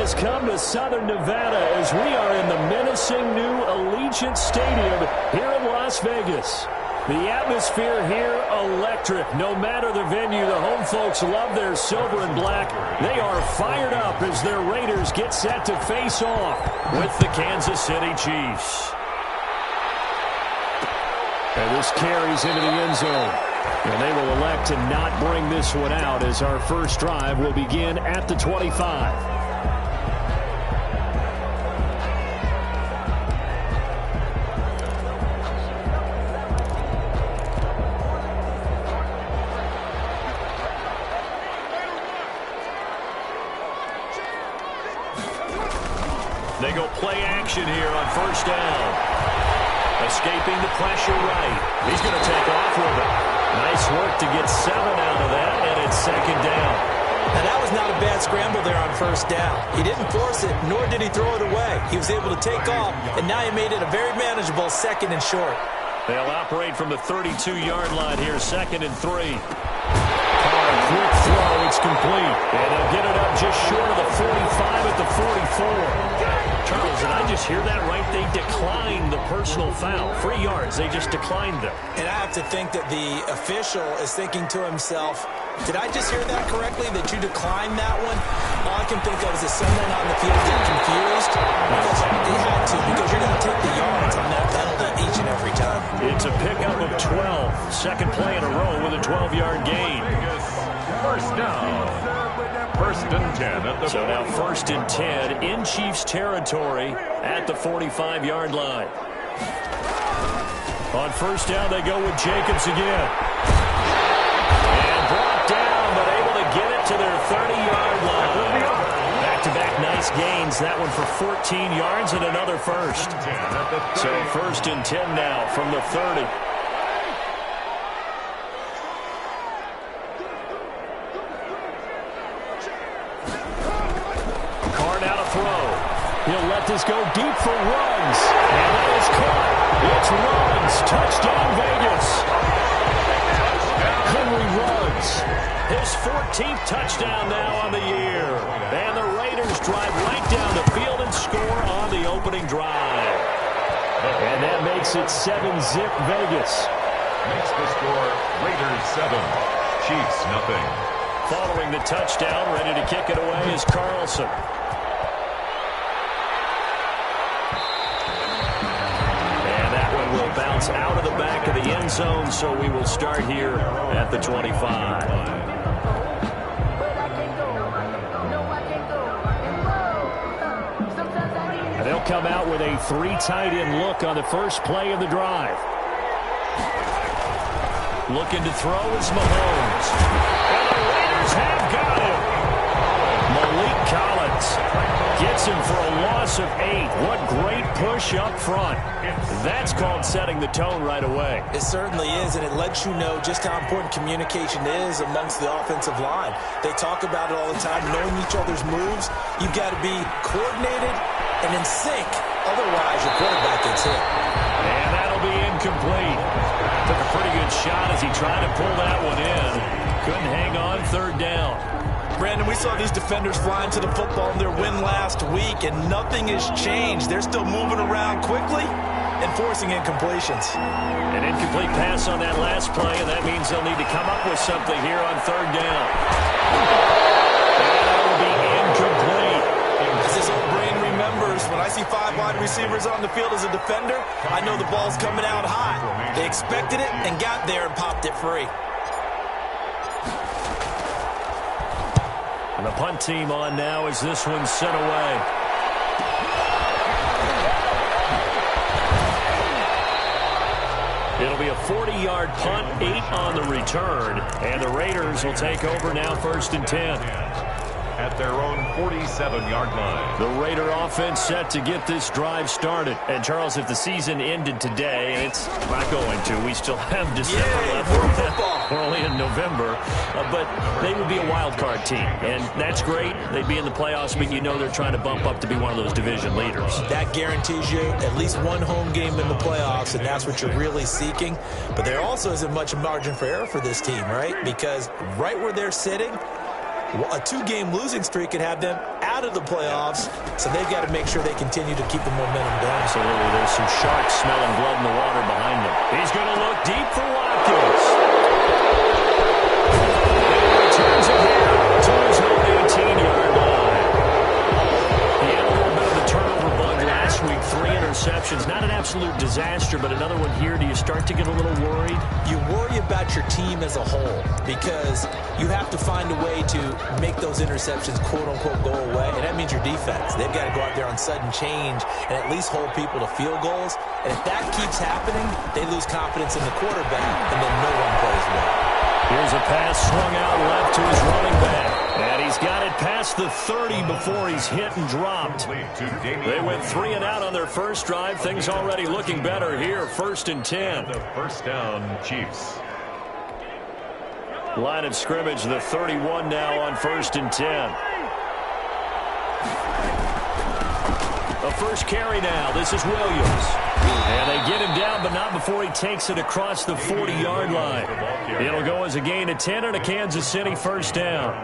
has come to Southern Nevada as we are in the menacing new Allegiant Stadium here in Las Vegas. The atmosphere here, electric. No matter the venue, the home folks love their silver and black. They are fired up as their Raiders get set to face off with the Kansas City Chiefs. And this carries into the end zone. And they will elect to not bring this one out as our first drive will begin at the 25. They go play action here on first down. Escaping the pressure right. He's going to take off with it. Nice work to get 7 out of that, and it's second down. Now, that was not a bad scramble there on first down. He didn't force it, nor did he throw it away. He was able to take off, and now he made it a very manageable second and short. They'll operate from the 32-yard line here, second and 3. Quick throw, it's complete. And they'll get it up just short of the 45 at the 44. Charles, did I just hear that right? They declined the personal foul. 3 yards, they just declined them. And I have to think that the official is thinking to himself, did I just hear that correctly, that you declined that one? All I can think of is that someone on the field got confused. Because they had to, because you're going to take the yards on that penalty each and every time. It's a pickup of 12. Second play in a row with a 12-yard gain. First down. First and 10 at the So now first and 10 in Chiefs territory at the 45-yard line. On first down, they go with Jacobs again. And brought down, but able to get it to their 30-yard line. Back-to-back nice gains. That one for 14 yards and another first. So first and 10 now from the 30. He'll let this go deep for Ruggs. And that is caught. It's Ruggs. Touchdown, Vegas. Henry Ruggs. His 14th touchdown now on the year. And the Raiders drive right down the field and score on the opening drive. And that makes it 7-zip Vegas. Makes the score Raiders 7, Chiefs nothing. Following the touchdown, ready to kick it away is Carlson. Will bounce out of the back of the end zone, so we will start here at the 25. And they'll come out with a 3 tight end look on the first play of the drive. Looking to throw is Mahomes. And the Raiders have got him. Malik Collins gets him for a loss of 8. What great push up front. That's called setting the tone right away. It certainly is, and it lets you know just how important communication is amongst the offensive line. They talk about it all the time, knowing each other's moves. You've got to be coordinated and in sync. Otherwise, your quarterback gets hit. And that'll be incomplete. Took a pretty good shot as he tried to pull that one in. Couldn't hang on, third down. Brandon, we saw these defenders flying to the football in their win last week, and nothing has changed. They're still moving around quickly and forcing incompletions. An incomplete pass on that last play, and that means they'll need to come up with something here on third down. And that'll be incomplete. As this old brain remembers, when I see 5 wide receivers on the field as a defender, I know the ball's coming out hot. They expected it and got there and popped it free. And the punt team on now as this one's sent away. It'll be a 40-yard punt, 8 on the return, and the Raiders will take over now first and 10. At their own 47-yard line. The Raider offense set to get this drive started. And, Charles, if the season ended today, and it's not going to, we still have December left. We're only in November. But they would be a wild card team. And that's great. They'd be in the playoffs, but you know they're trying to bump up to be one of those division leaders. That guarantees you at least one home game in the playoffs, and that's what you're really seeking. But there also isn't much margin for error for this team, right? Because right where they're sitting, A 2-game losing streak could have them out of the playoffs, so they've got to make sure they continue to keep the momentum going. Absolutely. There's some sharks smelling blood in the water behind them. He's going to look deep for Watkins. Turns it here to his own 18-yard line. He had a little bit of the turnover bug last week. 3 interceptions. Not an absolute disaster, but another one here. Do you start to get a little worried? You worry about your team as a whole because you have to find a way to make those interceptions, quote-unquote, go away, and that means your defense. They've got to go out there on sudden change and at least hold people to field goals, and if that keeps happening, they lose confidence in the quarterback, and then no one plays well. Here's a pass swung out left to his running back. And he's got it past the 30 before he's hit and dropped. They went 3 and out on their first drive. Things already looking better here. 1st and 10. The first down, Chiefs. Line of scrimmage, the 31 now on 1st and 10. A first carry now. This is Williams. And they get him down, but not before he takes it across the 40-yard line. It'll go as a gain of 10 and a Kansas City first down.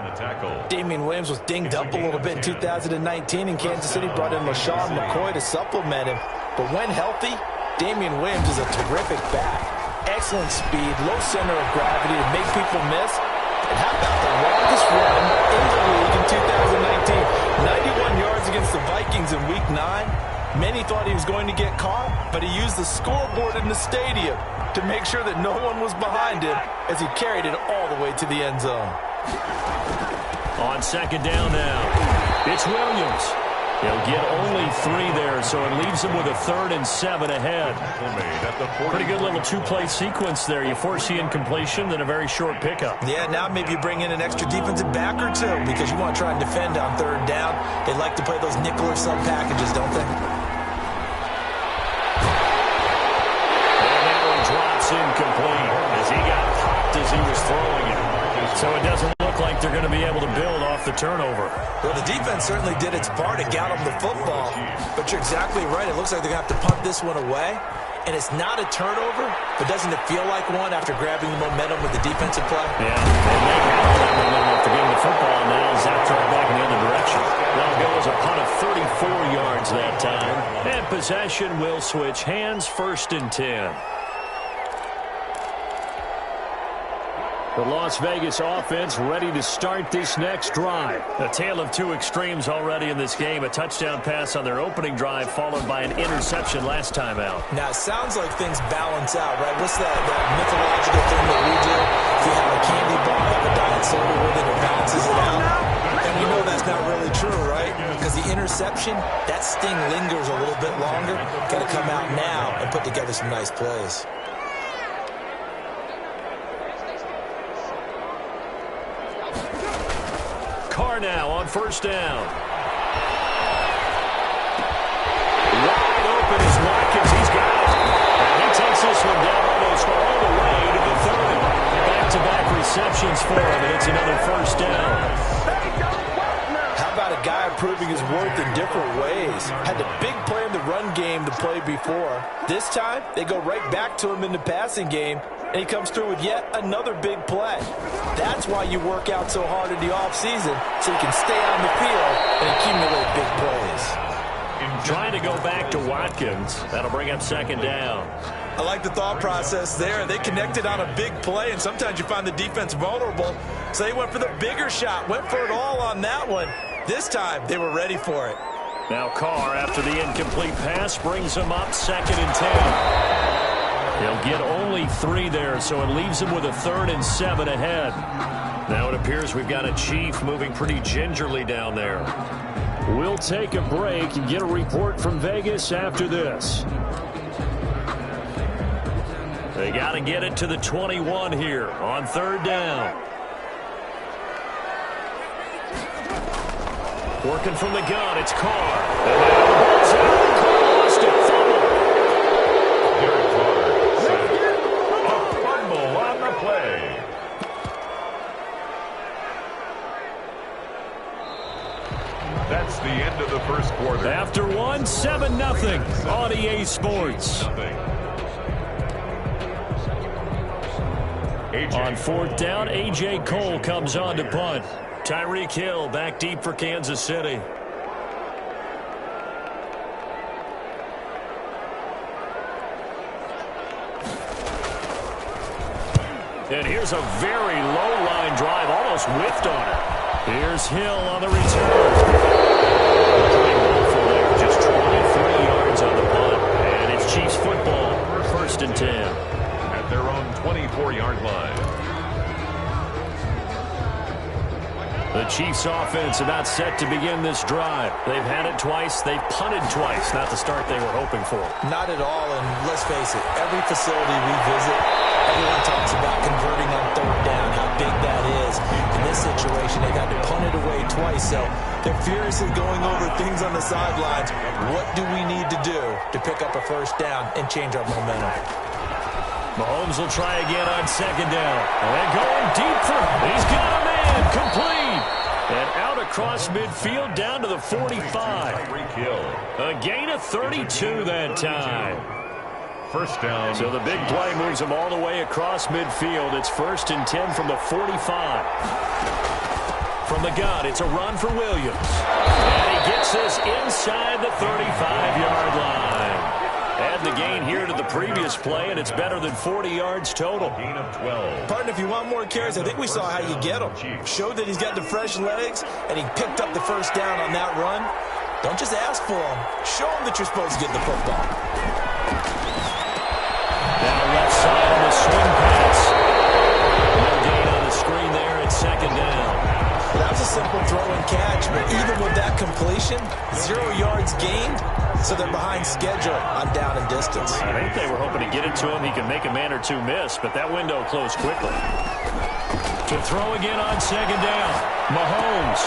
Damian Williams was dinged up a little bit in 2019, and Kansas City brought in LaShawn McCoy to supplement him. But when healthy, Damian Williams is a terrific back. Excellent speed, low center of gravity to make people miss. And how about the longest run in the league in 2019? 91 yards against the Vikings in Week 9. Many thought he was going to get caught, but he used the scoreboard in the stadium to make sure that no one was behind him as he carried it all the way to the end zone. On 2nd down now, it's Williams. He'll get only 3 there, so it leaves him with a 3rd and 7 ahead. Pretty good little 2-play sequence there. You force the incompletion, then a very short pickup. Yeah, now maybe you bring in an extra defensive back or 2 because you want to try and defend on 3rd down. They like to play those nickel or sub packages, don't they? And that one drops incomplete as he got popped as he was throwing it. So it doesn't look like they're going to be able to build off the turnover. Well, the defense certainly did its part to get them the football, but you're exactly right. It looks like they're going to have to punt this one away, and it's not a turnover, but doesn't it feel like one after grabbing the momentum with the defensive play? Yeah, and they have that momentum after getting the football, and now zapped right back in the other direction. That'll go as a punt of 34 yards that time, and possession will switch hands. 1st and 10. The Las Vegas offense ready to start this next drive. A tale of 2 extremes already in this game. A touchdown pass on their opening drive followed by an interception last time out. Now, it sounds like things balance out, right? What's that mythological thing that we do? If you have a candy bar, have a diet soda with it, it balances it out. And we know that's not really true, right? Because the interception, that sting lingers a little bit longer. Got to come out now and put together some nice plays. Carr now on 1st down. Wide open is Watkins. He's got it. And he takes this one down almost all the way to the 30. Back-to-back receptions for him, and it's another 1st down. How about a guy proving his worth in different ways? Had the big play in the run game to play before. This time, they go right back to him in the passing game, and he comes through with yet another big play. That's why you work out so hard in the offseason, so you can stay on the field and accumulate big plays. Trying to go back to Watkins. That'll bring up 2nd down. I like the thought process there. They connected on a big play, and sometimes you find the defense vulnerable, so they went for the bigger shot, went for it all on that one. This time, they were ready for it. Now Carr, after the incomplete pass, brings him up 2nd and 10. He'll get only 3 there, so it leaves him with a 3rd and 7 ahead. Now it appears we've got a Chief moving pretty gingerly down there. We'll take a break and get a report from Vegas after this. They got to get it to the 21 here on 3rd down. Working from the gun, it's Carr. And now the ball's out. Carr lost it. Fumble on the play. That's the end of the first quarter. After one, 7-0 on EA Sports. On 4th down, A.J. Cole comes on to punt. Tyreek Hill back deep for Kansas City. And here's a very low-line drive, almost whiffed on it. Here's Hill on the return. There, just 23 yards on the punt. And it's Chiefs football, 1st and 10. At their own 24-yard line. The Chiefs offense about set to begin this drive. They've had it twice. They've punted twice. Not the start they were hoping for. Not at all, and let's face it, every facility we visit, everyone talks about converting on 3rd down, how big that is. In this situation, they've had to punt it away twice, so they're furiously going over things on the sidelines. What do we need to do to pick up a 1st down and change our momentum? Mahomes will try again on 2nd down. And going deep for him. He's got a man. Complete. And out across midfield down to the 45. A gain of 32 that time. 1st down. So the big play moves him all the way across midfield. It's 1st and 10 from the 45. From the gun, it's a run for Williams. And he gets this inside the 35-yard line. Add the gain here to the previous play, and it's better than 40 yards total. Gain of 12. Partner, if you want more carries, I think we saw how you get him. Showed that he's got the fresh legs, and he picked up the 1st down on that run. Don't just ask for him. Show him that you're supposed to get the football. Now left side on the swing pass. No gain on the screen there at 2nd down. That was a simple throw and catch, but even with that completion, 0 yards gained, so they're behind schedule on down and distance. I think they were hoping to get it to him. He could make a man or two miss, but that window closed quickly. To throw again on 2nd down. Mahomes.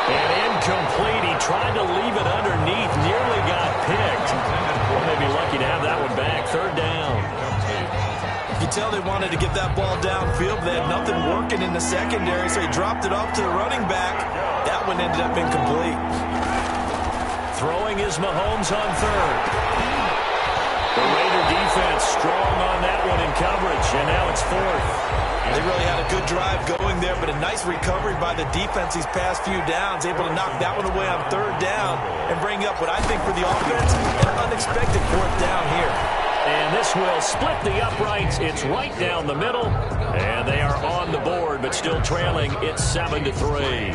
And incomplete. He tried to leave it underneath. Nearly got picked. Well, they'd be lucky to have that one back. 3rd down. You can tell they wanted to get that ball downfield, but they had nothing working in the secondary, so he dropped it off to the running back. That one ended up incomplete. Throwing is Mahomes on 3rd. The Raider defense strong on that one in coverage, and now it's 4th. They really had a good drive going there, but a nice recovery by the defense these past few downs, able to knock that one away on 3rd down and bring up what I think for the offense, an unexpected 4th down here. And this will split the uprights. It's right down the middle. And they are on the board, but still trailing. It's 7-3.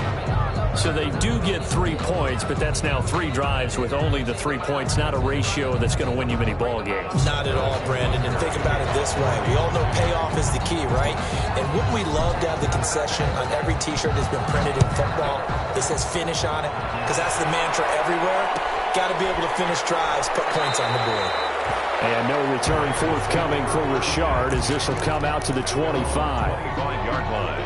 So they do get 3 points, but that's now 3 drives with only the 3 points. Not a ratio that's going to win you many ball games. Not at all, Brandon. And think about it this way. We all know payoff is the key, right? And wouldn't we love to have the concession on every T-shirt that's been printed in football that says finish on it? Because that's the mantra everywhere. Got to be able to finish drives, put points on the board. And no return forthcoming for Richard as this will come out to the 25. 25-yard line.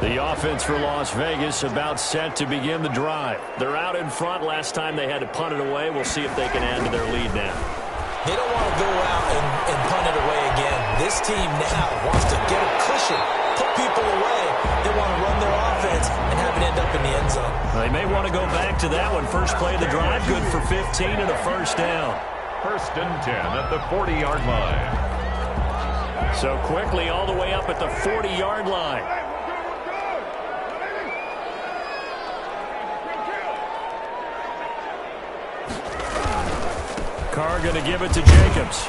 The offense for Las Vegas about set to begin the drive. They're out in front. Last time they had to punt it away. We'll see if they can add to their lead now. They don't want to go out and punt it away again. This team now wants to get a cushion, put people away. They want to run their offense and have it end up in the end zone. They may want to go back to that one. First play of the drive, good for 15 and a 1st down. 1st and 10 at the 40-yard line. So quickly all the way up at the 40-yard line. Carr going to give it to Jacobs.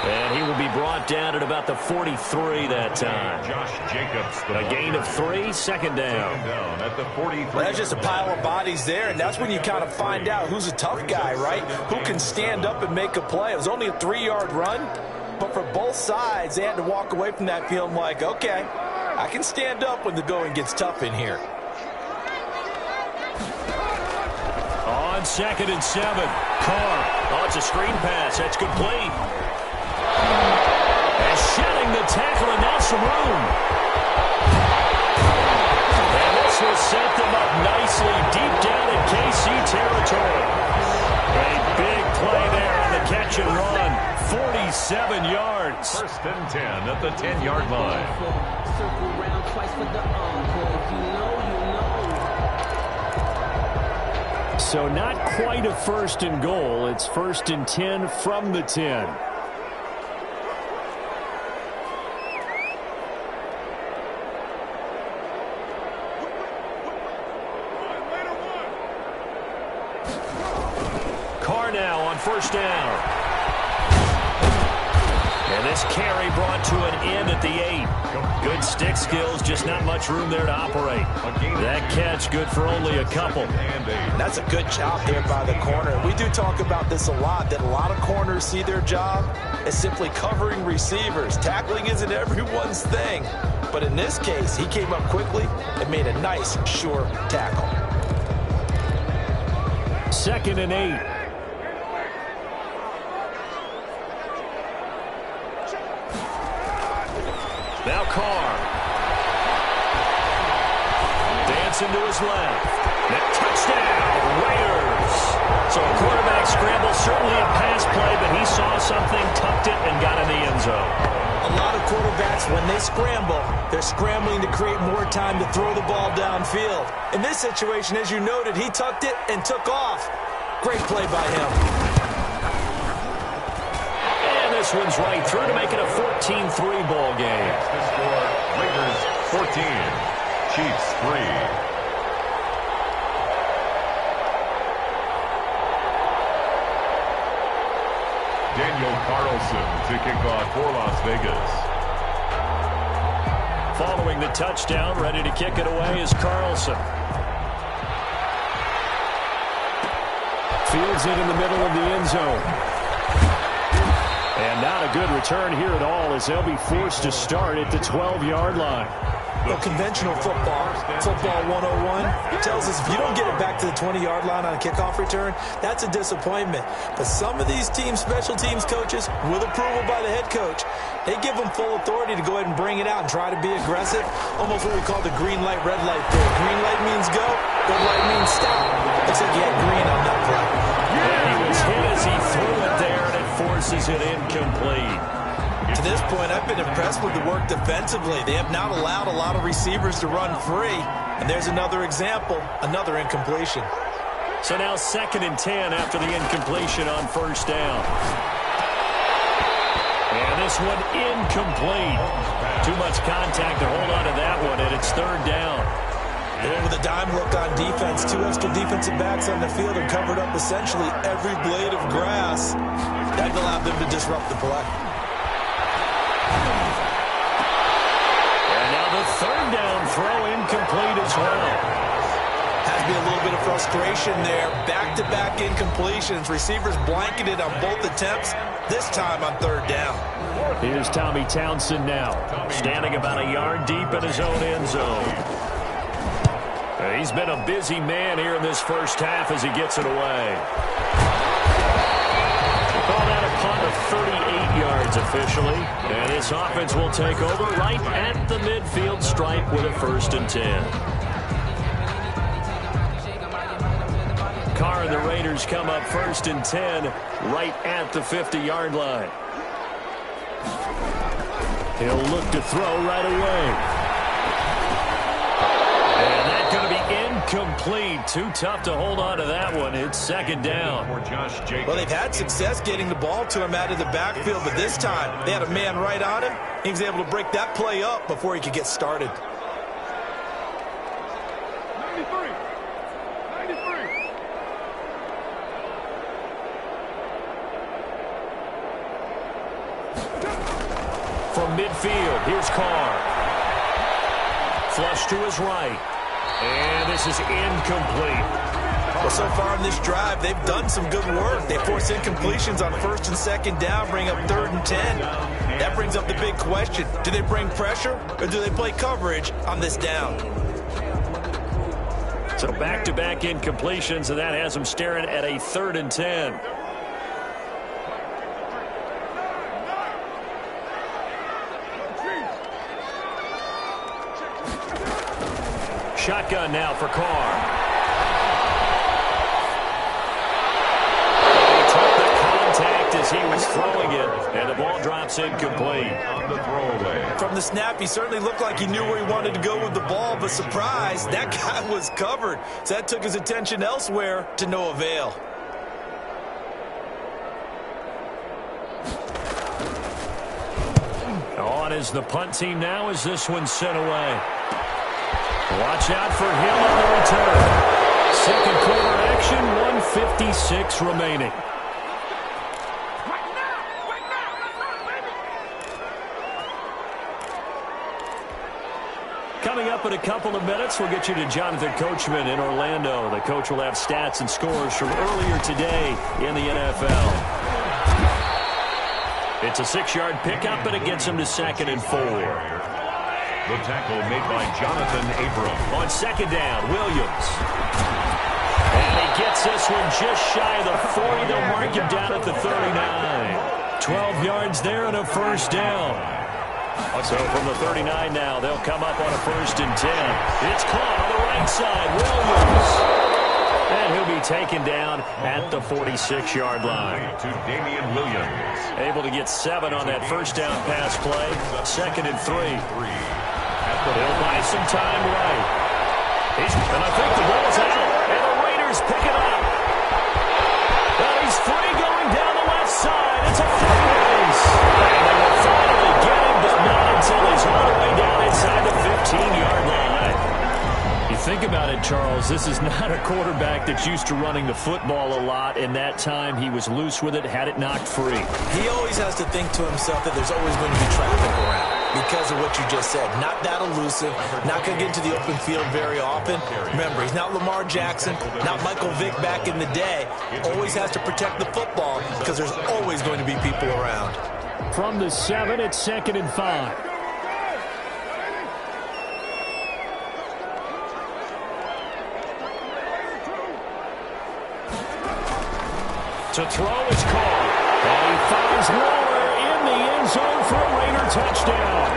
And he will be brought down at about the 43 that time. Josh Jacobs. A gain of 3, 2nd down. At the 43. Well, that's just a pile of bodies there, and that's when you kind of find out who's a tough guy, right? Who can stand up and make a play. It was only a 3-yard run, but for both sides, they had to walk away from that field like, okay, I can stand up when the going gets tough in here. On 2nd and 7. Carr. Oh, it's a screen pass. That's complete. And shedding the tackle, and now some room. And this will set them up nicely deep down in KC territory. A big play there on the catch and run. 47 yards. 1st and 10 at the 10-yard line. Circle round twice for the encore. So not quite a 1st and goal. It's 1st and 10 from the 10. on first down. And this carry brought to an end at the 8. Good stick skills, just not much room there to operate. That catch good for only a couple. That's a good job there by the corner. We do talk about this a lot, that a lot of corners see their job as simply covering receivers. Tackling isn't everyone's thing. But in this case, he came up quickly and made a nice, sure tackle. 2nd and 8. Now Carr. Dancing to his left. That touchdown, Raiders. So a quarterback scramble, certainly a pass play, but he saw something, tucked it, and got in the end zone. A lot of quarterbacks, when they scramble, they're scrambling to create more time to throw the ball downfield. In this situation, as you noted, he tucked it and took off. Great play by him. This one's right through to make it a 14-3 ball game. The score, Raiders 14, Chiefs 3. Daniel Carlson to kick off for Las Vegas. Following the touchdown, ready to kick it away is Carlson. Fields it in the middle of the end zone. And not a good return here at all as they'll be forced to start at the 12-yard line. Well, conventional football 101, tells us if you don't get it back to the 20-yard line on a kickoff return, that's a disappointment. But some of these special teams coaches, with approval by the head coach, they give them full authority to go ahead and bring it out and try to be aggressive. Almost what we call the green light, red light thing. Green light means go, red light means stop. Looks like he had green on that play. And he was hit as he threw it there, and it forces it incomplete. To this point, I've been impressed with the work defensively. They have not allowed a lot of receivers to run free. And there's another example, another incompletion. So now 2nd and 10 after the incompletion on first down. And this one incomplete. Too much contact to hold on to that one, and it's 3rd down. And with a dime look on defense, 2 extra defensive backs on the field and covered up essentially every blade of grass. That allowed them to disrupt the play. And now the 3rd down throw incomplete as well. Has to be a little bit of frustration there. Back-to-back incompletions. Receivers blanketed on both attempts, this time on 3rd down. Here's Tommy Townsend now, standing about a yard deep in his own end zone. He's been a busy man here in this first half as he gets it away. Call that a punt of 38 yards officially. And this offense will take over right at the midfield stripe with a 1st and 10. Carr and the Raiders come up 1st and 10 right at the 50-yard line. He'll look to throw right away. And that's going to be incomplete. Too tough to hold on to that one. It's 2nd down. Well, they've had success getting the ball to him out of the backfield, but this time they had a man right on him. He was able to break that play up before he could get started. 93. From midfield, here's Carr. Flush to his right. And this is incomplete. Well, so far in this drive, they've done some good work. They force incompletions on 1st and 2nd down, bring up 3rd and 10. That brings up the big question. Do they bring pressure or do they play coverage on this down? So back-to-back incompletions, and that has them staring at a 3rd and 10. Shotgun now for Carr. He took the contact as he was throwing it, and the ball drops incomplete. On the throwaway. From the snap, he certainly looked like he knew where he wanted to go with the ball, but surprise, that guy was covered. So that took his attention elsewhere to no avail. On is the punt team now as this one's sent away. Watch out for Hill on the return. 2nd quarter action, 1:56 remaining. up in a couple of minutes. We'll get you to Jonathan Coachman in Orlando. The coach will have stats and scores from earlier today in the NFL. It's a 6-yard pickup, and it gets him to 2nd and 4. The tackle made by Jonathan Abram. On 2nd down, Williams. And he gets this one just shy of the 40. They'll mark him down at the 39. 12 yards there and a 1st down. So from the 39 now, they'll come up on a 1st and 10. It's caught on the right side, Williams. And he'll be taken down at the 46-yard line. To Damian Williams. Able to get 7 on that 1st down pass play. 2nd and 3. They'll buy some time right. And I think the ball's out. And the Raiders pick it up. And he's free going down the left side. It's a foot race. And they will finally get him, but not until he's all the way down inside the 15-yard line. You think about it, Charles, this is not a quarterback that's used to running the football a lot. In that time, he was loose with it, had it knocked free. He always has to think to himself that there's always going to be traffic around because of what you just said. Not that elusive, not going to get into the open field very often. Remember, he's not Lamar Jackson, not Michael Vick back in the day. Always has to protect the football because there's always going to be people around. From the 7, it's 2nd and 5. To throw is caught. And he finds Waller in the end zone for a Raider touchdown.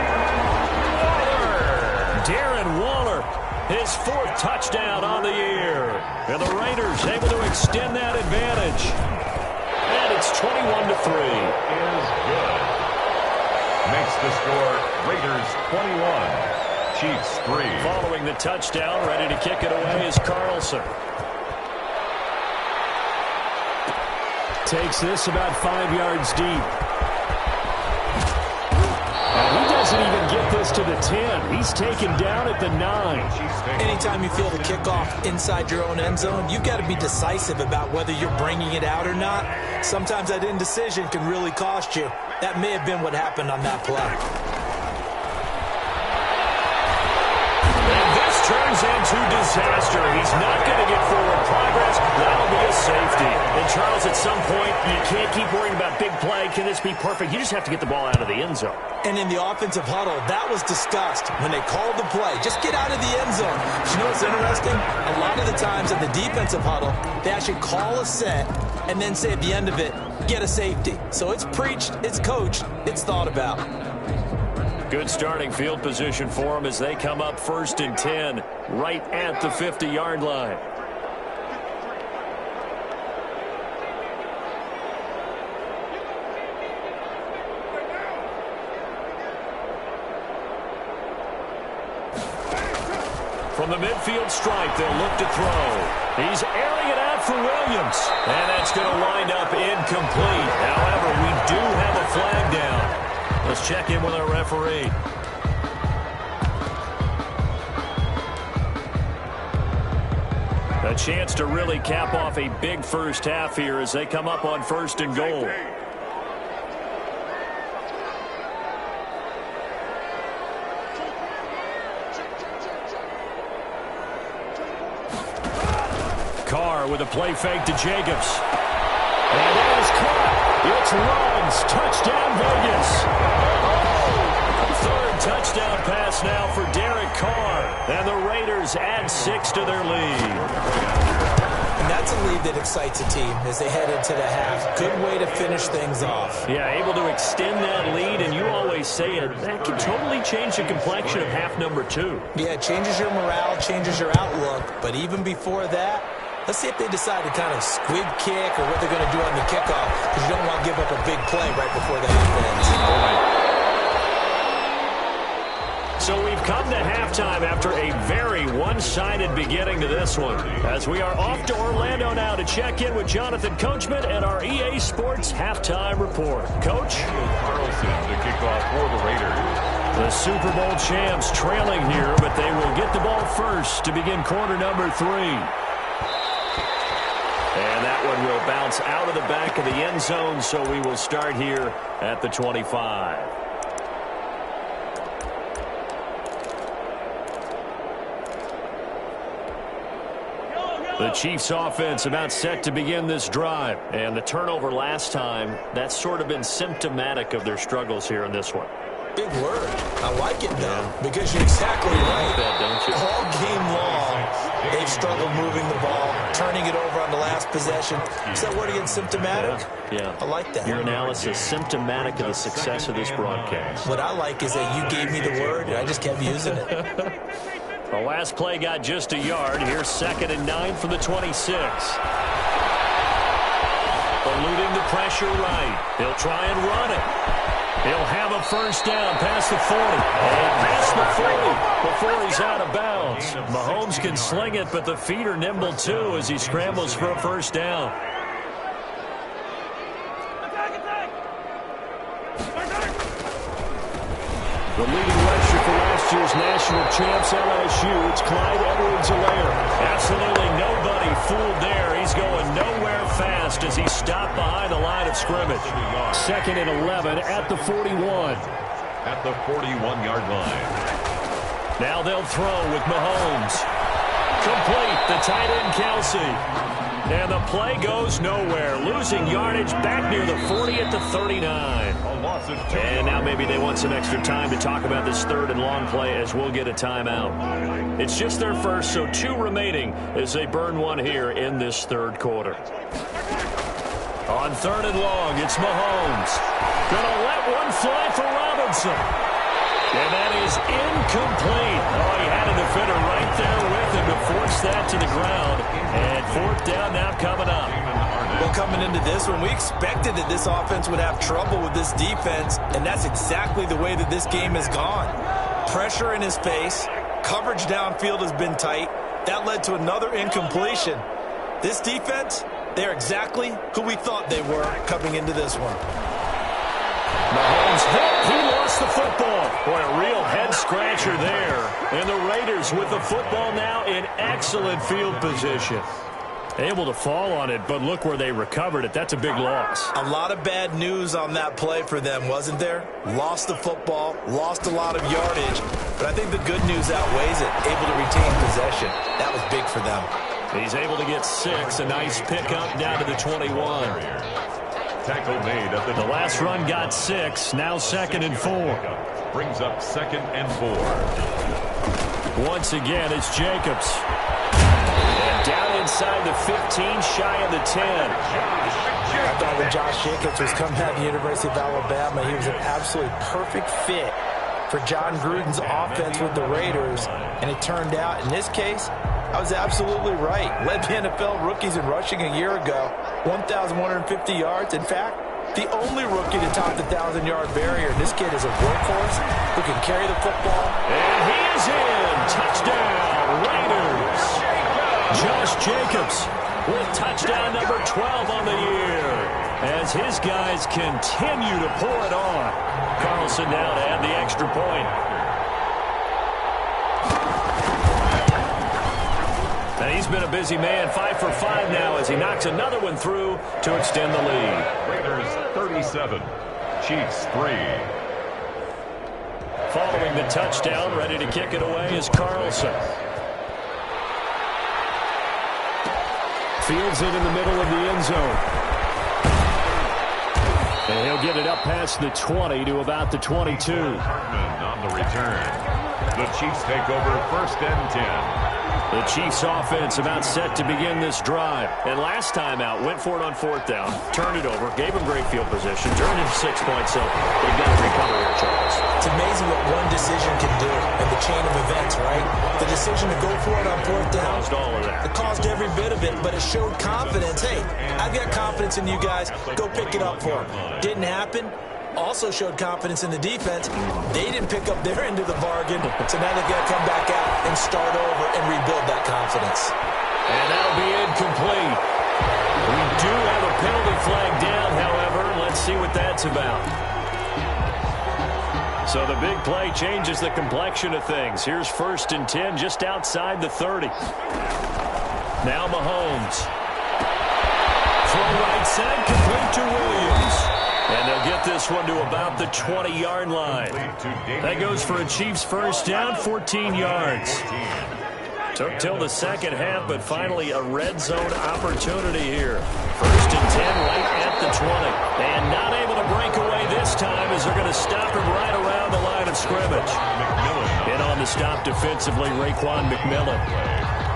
Darren Waller, his 4th touchdown on the year. And the Raiders able to extend that advantage. And it's 21-3. Is good. Makes the score Raiders 21, Chiefs 3. Following the touchdown, ready to kick it away is Carlson. Takes this about 5 yards deep. And he doesn't even get this to the 10. He's taken down at the 9. Anytime you feel the kickoff inside your own end zone, you've got to be decisive about whether you're bringing it out or not. Sometimes that indecision can really cost you. That may have been what happened on that play. Turns into disaster. He's not going to get forward progress. That'll be a safety. And Charles, at some point, you can't keep worrying about big play. Can this be perfect? You just have to get the ball out of the end zone. And in the offensive huddle, that was discussed when they called the play. Just get out of the end zone. But you know what's interesting? A lot of the times in the defensive huddle, they actually call a set and then say at the end of it, get a safety. So it's preached, it's coached, it's thought about. Good starting field position for them as they come up 1st and 10 right at the 50-yard line. From the midfield stripe, they'll look to throw. He's airing it out for Williams. And that's going to wind up incomplete. However, we do have a flag down. Let's check in with our referee. A chance to really cap off a big first half here as they come up on 1st and goal. Carr with a play fake to Jacobs. And it is caught. It's runs. Touchdown, Vegas. 3rd touchdown pass now for Derek Carr. And the Raiders add 6 to their lead. And that's a lead that excites a team as they head into the half. Good way to finish things off. Yeah, able to extend that lead, and you always say it, that can totally change the complexion of half number 2. Yeah, it changes your morale, changes your outlook. But even before that, let's see if they decide to kind of squib kick or what they're going to do on the kickoff, because you don't want to give up a big play right before the half ends. So we've come to halftime after a very one-sided beginning to this one. As we are off to Orlando now to check in with Jonathan Coachman and our EA Sports Halftime Report. Coach? Carlson to kick off for the Raiders. The Super Bowl champs trailing here, but they will get the ball first to begin quarter number 3. And that one will bounce out of the back of the end zone, so we will start here at the 25. The Chiefs offense about set to begin this drive. And the turnover last time, that's sort of been symptomatic of their struggles here in this one. Big word. I like it, though, because you're exactly right. That, don't you? All game long, they've struggled moving the ball, turning it over on the last possession. Is that word again, symptomatic? Yeah. I like that. Your analysis, symptomatic of the success of this broadcast. What I like is that you gave me the word, and I just kept using it. The last play got just a yard. Here's 2nd and 9 for the 26. Eluding the pressure right. He'll try and run it. He'll have a first down past the 40. And past the 40 before he's out of bounds. Mahomes can sling it, but the feet are nimble too as he scrambles for a first down. The leading rusher for last year's national champs, LSU, it's Clyde Edwards-Helaire. Absolutely nobody fooled there. He's going nowhere fast as he stopped behind the line of scrimmage. 2nd and 11 at the 41. At the 41-yard line. Now they'll throw with Mahomes. Complete, the tight end Kelsey. And the play goes nowhere. Losing yardage back near the 40 at the 39. And now maybe they want some extra time to talk about this 3rd and long play as we'll get a timeout. It's just their first, so 2 remaining as they burn one here in this 3rd quarter. On 3rd and long, it's Mahomes. Gonna let one fly for Robinson. And that is incomplete. Oh, he had a defender right there with him to force that to the ground. And 4th down now coming up. Well, coming into this one, we expected that this offense would have trouble with this defense, and that's exactly the way that this game has gone. Pressure in his face, coverage downfield has been tight. That led to another incompletion. This defense, they're exactly who we thought they were coming into this one. Mahomes hit. He lost the football. Boy, a real head-scratcher there. And the Raiders with the football now in excellent field position. Able to fall on it, but look where they recovered it. That's a big loss. A lot of bad news on that play for them, wasn't there? Lost the football, lost a lot of yardage, but I think the good news outweighs it. Able to retain possession. That was big for them. He's able to get 6. A nice pickup down to the 21. Tackle made at The last run got 6. Now 2nd and 4. Brings up 2nd and 4. Once again, it's Jacobs. Down inside the 15, shy of the 10. I thought when Josh Jacobs was coming out of the University of Alabama, he was an absolutely perfect fit for John Gruden's offense with the Raiders. And it turned out, in this case, I was absolutely right. Led the NFL rookies in rushing a year ago, 1,150 yards. In fact, the only rookie to top the 1,000-yard barrier. This kid is a workhorse who can carry the football. And he is in. Touchdown, Raiders. Josh Jacobs with touchdown number 12 on the year as his guys continue to pour it on. Carlson now to add the extra point. And he's been a busy man, 5 for 5 now as he knocks another one through to extend the lead. Raiders 37, Chiefs 3. Following the touchdown, ready to kick it away is Carlson. Fields it in the middle of the end zone. And he'll get it up past the 20 to about the 22. Hartman on the return. The Chiefs take over 1st and 10. The Chiefs offense about set to begin this drive. And last time out, went for it on 4th down, turned it over, gave them great field position, turned into 6 points, so they've got to recover here, Charles. It's amazing what one decision can do in the chain of events, right? The decision to go for it on 4th down. Caused all of that. It caused every bit of it, but it showed confidence. Hey, I've got confidence in you guys. Go pick it up for them. Didn't happen. Also showed confidence in the defense. They didn't pick up their end of the bargain, so now they've got to come back out and start over and rebuild that confidence. And that'll be incomplete. We do have a penalty flag down, however. Let's see what that's about. So the big play changes the complexion of things. Here's 1st and 10 just outside the 30. Now Mahomes. Throw right side, complete to Williams. And they'll get this one to about the 20-yard line. That goes for a Chiefs first down, 14 yards. Took till the second half, but finally a red zone opportunity here. 1st and 10 right at the 20. And not able to break away this time as they're going to stop him right around the line of scrimmage. In on the stop defensively, Raekwon McMillan.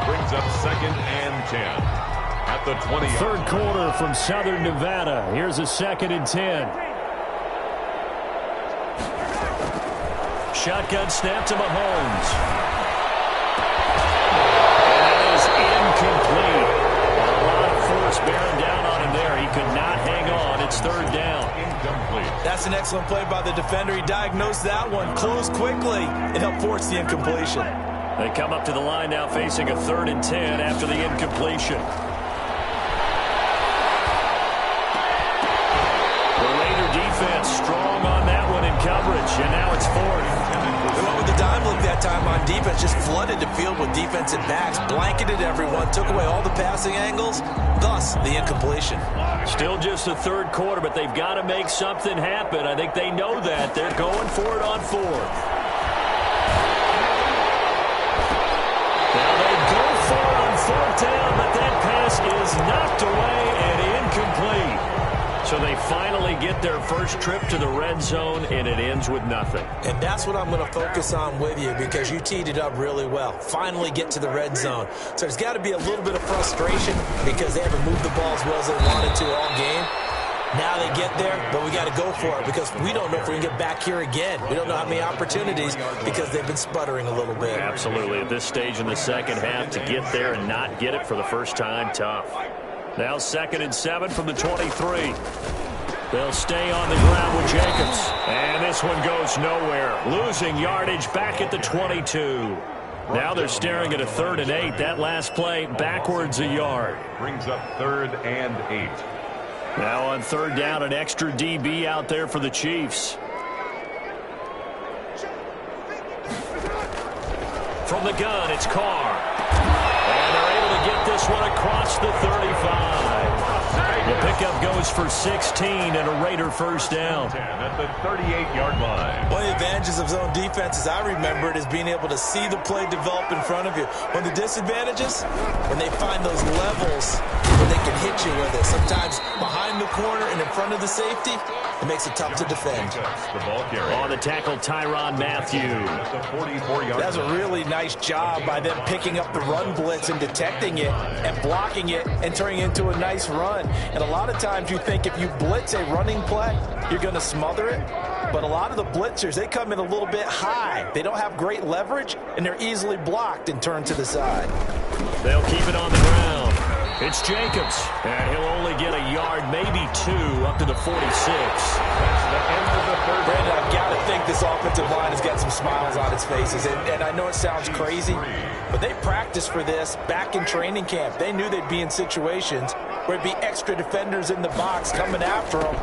Brings up 2nd and 10 at the 20. Third quarter from Southern Nevada. Here's a 2nd and 10. Shotgun snap to Mahomes. And that is incomplete. A lot of force bearing down on him there. He could not hang on. It's 3rd down. Incomplete. That's an excellent play by the defender. He diagnosed that one, closed quickly, and helped force the incompletion. They come up to the line now facing a 3rd and 10 after the incompletion. The Raider defense strong on that one in coverage, and now it's 4th. They went with the dime look that time on defense, just flooded the field with defensive backs, blanketed everyone, took away all the passing angles, thus the incompletion. Still just the 3rd quarter, but they've got to make something happen. I think they know that. They're going for it on 4th. Now they go for it on 4th down, but that pass is knocked away and incomplete. So they finally get their first trip to the red zone, and it ends with nothing. And that's what I'm going to focus on with you because you teed it up really well. Finally get to the red zone. So there's got to be a little bit of frustration because they haven't moved the ball as well as they wanted to all game. Now they get there, but we got to go for it because we don't know if we can get back here again. We don't know how many opportunities because they've been sputtering a little bit. Absolutely. At this stage in the second half, to get there and not get it for the first time, tough. Now 2nd and 7 from the 23. They'll stay on the ground with Jacobs. And this one goes nowhere. Losing yardage back at the 22. Now they're staring at a 3rd and 8. That last play backwards a yard. Brings up 3rd and 8. Now on 3rd down, an extra DB out there for the Chiefs. From the gun, it's Carr. And they're able to get this one across the 35. The pickup goes for 16 and a Raider 1st down. At the 38-yard line. One of the advantages of zone defense, as I remember it, is being able to see the play develop in front of you. One of the disadvantages, when they find those levels where they can hit you with it. Sometimes behind the corner and in front of the safety, it makes it tough to defend. The ball carrier. On the tackle, Tyrann Mathieu. At the 44-yard That's a really nice job by them picking up the run blitz and detecting it and blocking it and turning it into a nice run. And a lot of times you think if you blitz a running play, you're going to smother it. But a lot of the blitzers, they come in a little bit high. They don't have great leverage, and they're easily blocked and turned to the side. They'll keep it on the ground. It's Jacobs, and he'll only get a yard, maybe 2, up to the 46. Brandon, I've got to think this offensive line has got some smiles on its faces. And I know it sounds crazy, but they practiced for this back in training camp. They knew they'd be in situations where it'd be extra defenders in the box coming after them,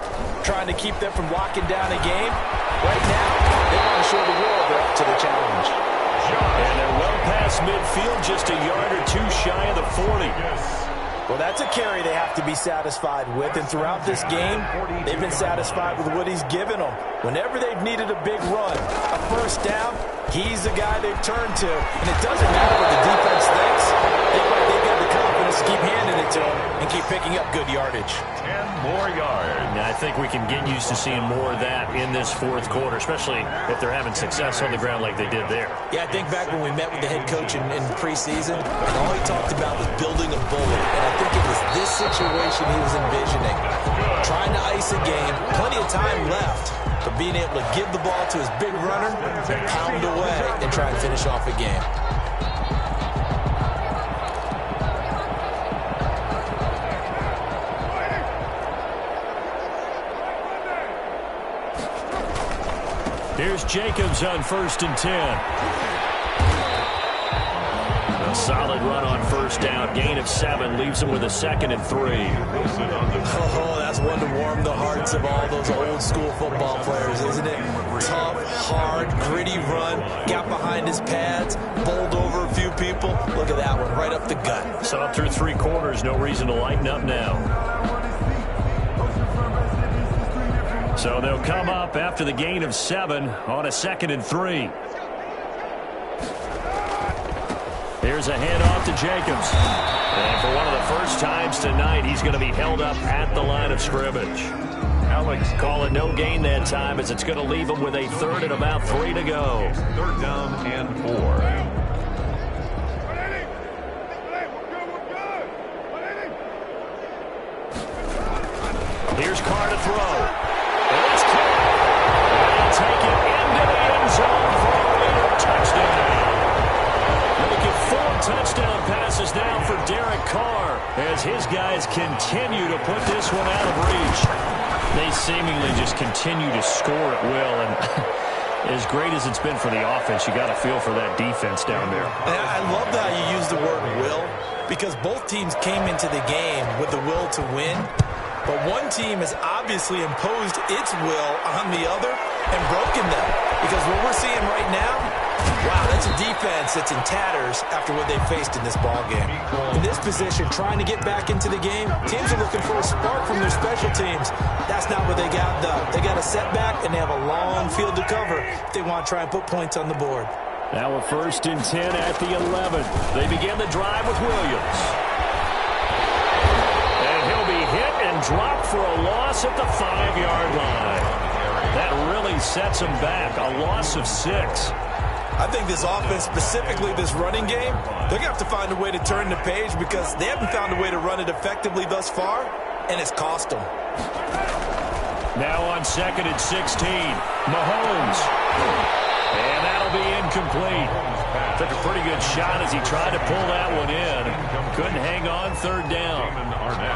trying to keep them from locking down a game. Right now, they want to show the world they're up to the challenge. And they're well past midfield, just a yard or 2 shy of the 40. Well, that's a carry they have to be satisfied with, and throughout this game, they've been satisfied with what he's given them. Whenever they've needed a big run, a 1st down, he's the guy they've turned to, and it doesn't matter what the defense thinks. They've got the confidence to keep handing it to him and keep picking up good yardage. 10 more yards. I think we can get used to seeing more of that in this 4th quarter, especially if they're having success on the ground like they did there. Yeah, I think back when we met with the head coach in preseason, and all he talked about was building a bully. And I think it was this situation he was envisioning. Trying to ice a game, plenty of time left, but being able to give the ball to his big runner, pound away, and try and finish off a game. Here's Jacobs on 1st and 10. A solid run on 1st down. Gain of 7 leaves him with a 2nd and 3. Oh, that's one to warm the hearts of all those old school football players, isn't it? Tough, hard, gritty run. Got behind his pads, bowled over a few people. Look at that one, right up the gut. So up through 3 quarters, no reason to lighten up now. So they'll come up after the gain of 7 on a 2nd and 3. Here's a handoff to Jacobs. And for one of the first times tonight, he's going to be held up at the line of scrimmage. Alex calling no gain that time as it's going to leave him with a third and about 3 to go. Third down and 4. Here's Carr to throw. It's caught. They'll take it into the end zone for a later touchdown. Make it 4 touchdown passes now for Derek Carr as his guys continue to put this one out of reach. They seemingly just continue to score at will, and as great as it's been for the offense, you got to feel for that defense down there. And I love that you use the word will, because both teams came into the game with the will to win. But one team has obviously imposed its will on the other and broken them. Because what we're seeing right now, wow, that's a defense that's in tatters after what they faced in this ballgame. In this position, trying to get back into the game, teams are looking for a spark from their special teams. That's not what they got, though. They got a setback, and they have a long field to cover if they want to try and put points on the board. Now a 1st and 10 at the 11. They begin the drive with Williams. Hit and drop for a loss at the 5-yard line. That really sets them back. A loss of 6. I think this offense, specifically this running game, they're going to have to find a way to turn the page because they haven't found a way to run it effectively thus far, and it's cost them. Now on 2nd and 16, Mahomes. And that'll be incomplete. Took a pretty good shot as he tried to pull that one in. Couldn't hang on 3rd down.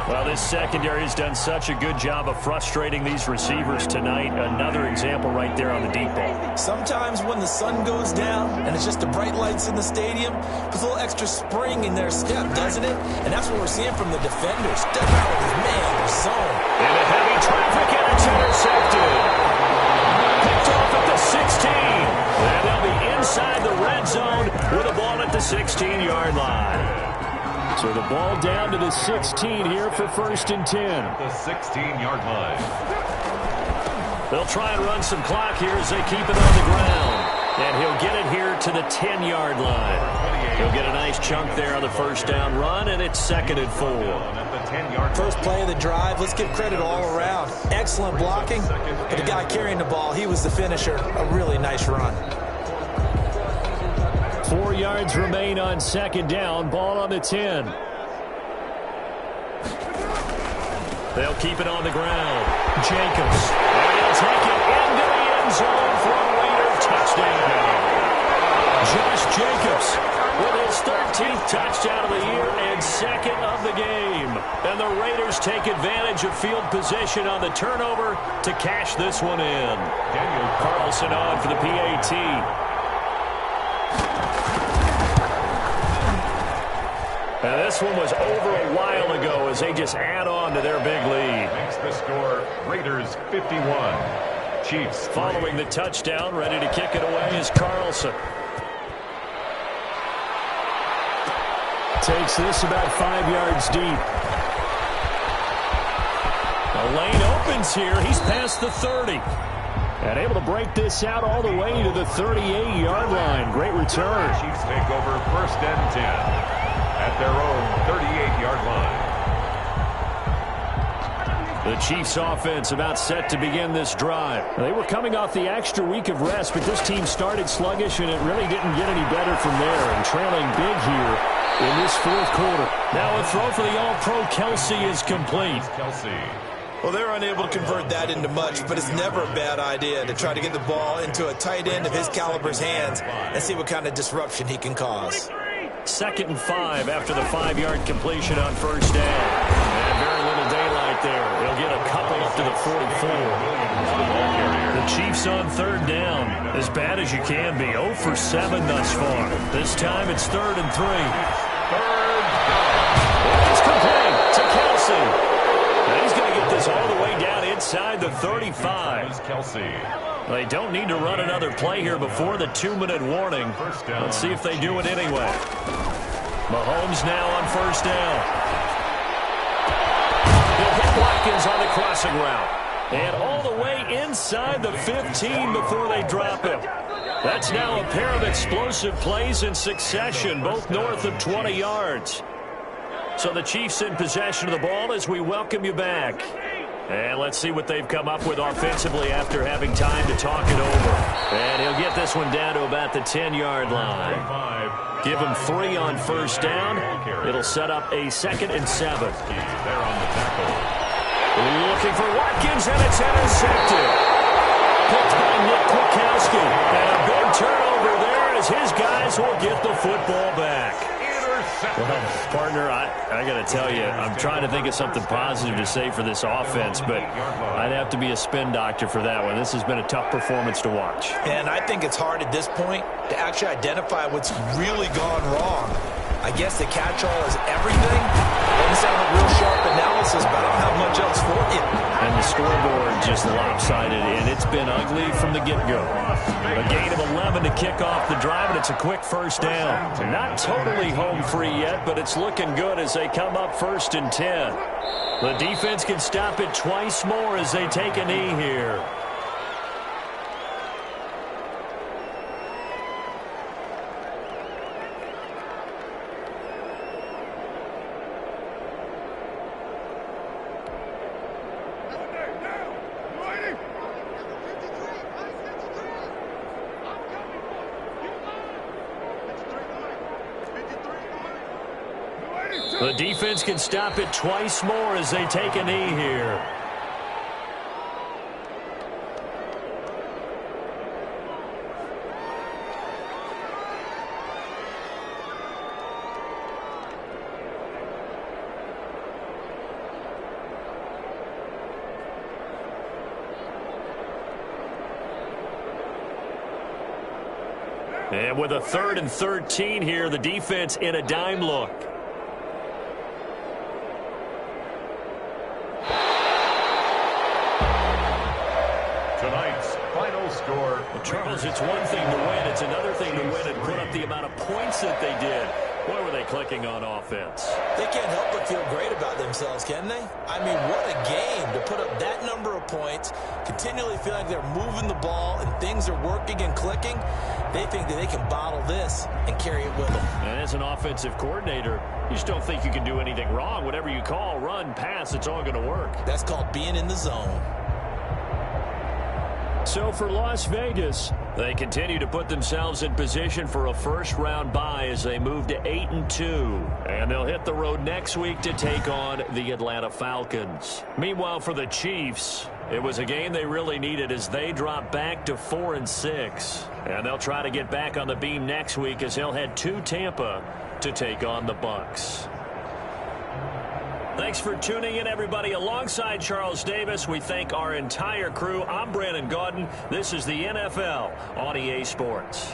Well, this secondary has done such a good job of frustrating these receivers tonight. Another example right there on the deep ball. Sometimes when the sun goes down and it's just the bright lights in the stadium, there's a little extra spring in their step, doesn't it? And that's what we're seeing from the defenders. Step out of his man, zone. Into heavy traffic, and it's intercepted. Picked off at the 16. And they'll be inside the red zone with a ball at the 16-yard line. So the ball down to the 16 here for 1st and 10. The 16-yard line. They'll try and run some clock here as they keep it on the ground. And he'll get it here to the 10-yard line. He'll get a nice chunk there on the 1st down run, and it's 2nd and 4. First play of the drive, let's give credit all around. Excellent blocking, but the guy carrying the ball, he was the finisher. A really nice run. 4 yards remain on 2nd down. Ball on the 10. They'll keep it on the ground. Jacobs. And he'll take it into the end zone for a later touchdown. Josh Jacobs with his 13th touchdown of the year and 2nd of the game. And the Raiders take advantage of field position on the turnover to cash this one in. Daniel Carlson on for the PAT. Now this one was over a while ago as they just add on to their big lead. Makes the score Raiders 51. Chiefs following the touchdown, ready to kick it away is Carlson. Takes this about 5 yards deep. The lane opens here. He's past the 30. And able to break this out all the way to the 38-yard line. Great return. Chiefs take over 1st and 10 at their own 38-yard line. The Chiefs offense about set to begin this drive. They were coming off the extra week of rest, but this team started sluggish, and it really didn't get any better from there. And trailing big here in this 4th quarter. Now a throw for the All-Pro Kelsey is complete. Kelsey. Well, they're unable to convert that into much, but it's never a bad idea to try to get the ball into a tight end of his caliber's hands and see what kind of disruption he can cause. 2nd and 5 after the 5-yard completion on 1st down. And very little daylight there. They'll get a couple up to the 44. The Chiefs on 3rd down. As bad as you can be. 0 for 7 thus far. This time it's 3rd and 3. It's complete to Kelsey. And he's going to get this all the way down inside the 35. Kelsey. They don't need to run another play here before the 2-minute warning. Let's see if they do it anyway. Mahomes now on 1st down. He'll hit Watkins on the crossing route. And all the way inside the 15 before they drop him. That's now a pair of explosive plays in succession, both north of 20 yards. So the Chiefs in possession of the ball as we welcome you back. And let's see what they've come up with offensively after having time to talk it over. And he'll get this one down to about the 10-yard line. Give him 3 on first down. It'll set up a 2nd and 7. There on the tackle. Looking for Watkins, and it's intercepted. Picked by Nick Kwiatkowski. And a big turnover there as his guys will get the football back. Well, partner, I got to tell you, I'm trying to think of something positive to say for this offense, but I'd have to be a spin doctor for that one. This has been a tough performance to watch. And I think it's hard at this point to actually identify what's really gone wrong. I guess the catch-all is everything. Doesn't sound like real sharp analysis, but I don't have much else for you. And the scoreboard just lopsided, and it's been ugly from the get-go. A gain of 11 to kick off the drive, and it's a quick first down. Not totally home free yet, but it's looking good as they come up 1st and 10. The defense can stop it twice more as they take a knee here. The defense can stop it twice more as they take a knee here. And with a 3rd and 13 here, the defense in a dime look. Tonight's final score. Well, Charles, it's one thing to win. It's another thing to win and put up the amount of points that they did. Boy, were they clicking on offense. They can't help but feel great about themselves, can they? I mean, what a game to put up that number of points, continually feel like they're moving the ball and things are working and clicking. They think that they can bottle this and carry it with them. And as an offensive coordinator, you just don't think you can do anything wrong. Whatever you call, run, pass, it's all going to work. That's called being in the zone. So for Las Vegas, they continue to put themselves in position for a first-round bye as they move to 8-2. And they'll hit the road next week to take on the Atlanta Falcons. Meanwhile, for the Chiefs, it was a game they really needed as they drop back to 4-6. And they'll try to get back on the beam next week as they'll head to Tampa to take on the Bucs. Thanks for tuning in, everybody. Alongside Charles Davis, we thank our entire crew. I'm Brandon Gaudin. This is the NFL on EA Sports.